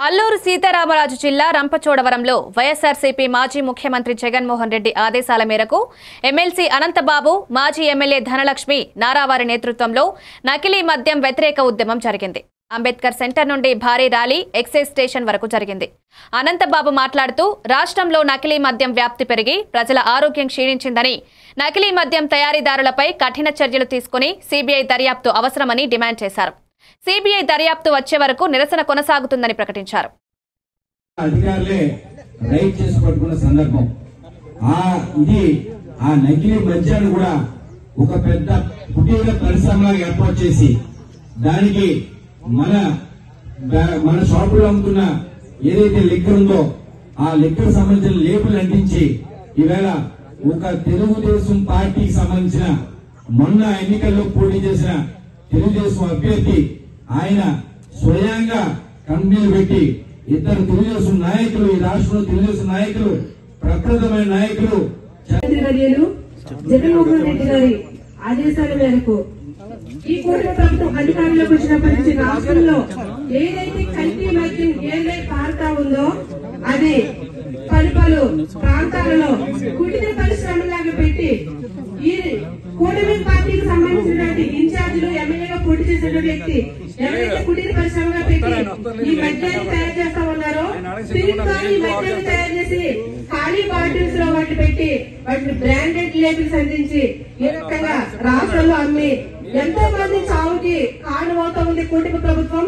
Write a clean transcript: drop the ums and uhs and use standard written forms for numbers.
అల్లూరు సీతారామరాజు జిల్లా రంపచోడవరంలో వైఎస్ఆర్సీపీ మాజీ ముఖ్యమంత్రి జగన్మోహన్ రెడ్డి ఆదేశాల మేరకు ఎమ్మెల్సీ అనంతబాబు, మాజీ ఎమ్మెల్యే ధనలక్ష్మి నారావారి నేతృత్వంలో నకిలీ మద్యం వ్యతిరేక ఉద్యమం జరిగింది. అంబేద్కర్ సెంటర్ నుండి భారీ ర్యాలీ ఎక్సైజ్ స్టేషన్ వరకు జరిగింది. అనంతబాబు మాట్లాడుతూ రాష్ట్రంలో నకిలీ మద్యం వ్యాప్తి పెరిగి ప్రజల ఆరోగ్యం క్షీణించిందని, నకిలీ మద్యం తయారీదారులపై కఠిన చర్యలు తీసుకుని సిబిఐ దర్యాప్తు అవసరమని డిమాండ్ చేశారు. సిబిఐ దర్యాప్తు వచ్చే వరకు నిరసన కొనసాగుతుందని ప్రకటించారు. అధికారులే రైడ్ చేసి పట్టుకున్న సందర్భం ఆ నకిలీ మద్యాన్ని కూడా ఒక పెద్ద కుటీర పరిశ్రమగా ఏర్పాటు చేసి దానికి మన షాపులో అమ్ముతున్న ఏదైతే లిక్కర్ ఉందో ఆ లిక్కర్ సంబంధించిన లేబుల్ అంటించి ఈవేళ ఒక తెలుగుదేశం పార్టీకి సంబంధించిన మొన్న ఎన్నికల్లో పోటీ చేసిన తెలుగుదేశం అభ్యర్థి ఆయన స్వయంగా కంపెనీలు పెట్టి ఇద్దరు తెలుగుదేశం నాయకులు, ఈ రాష్ట్రంలో తెలుగుదేశం నాయకులు, ప్రప్రథమైన నాయకులు జగన్మోహన్ రెడ్డి గారి ఆదేశాల మేరకు ఈ కూటమి ప్రభుత్వం అధికారంలోకి వచ్చినప్పటి నుంచి రాష్ట్రంలో ఏదైతే కల్తీ మద్యం ఏదైతే పారుతా ఉందో అది పలు ప్రాంతాలలో కుటీర పరిశ్రమలాగా పెట్టి ఈ కూటమి పార్టీకి సంబంధించినటువంటి ఇన్ఛార్జీలు ఎమ్మెల్యేగా పోటీ చేసిన వ్యక్తి ఎవరైతే కుటీర పరిశ్రమగా పెట్టి ఈ మద్యాన్ని తయారు చేస్తా ఉన్నారో స్పిరిట్ గా ఈ మద్యాన్ని తయారు చేసి ఖాళీ బాటిల్స్ లో వాటిని పెట్టి వాటిని బ్రాండెడ్ లేబుల్స్ అందించి ఈ రకంగా రాష్ట్రంలో అమ్మి ఎంతో మంది చావుకి కారణమవుతా ఉంది కూటమి ప్రభుత్వం.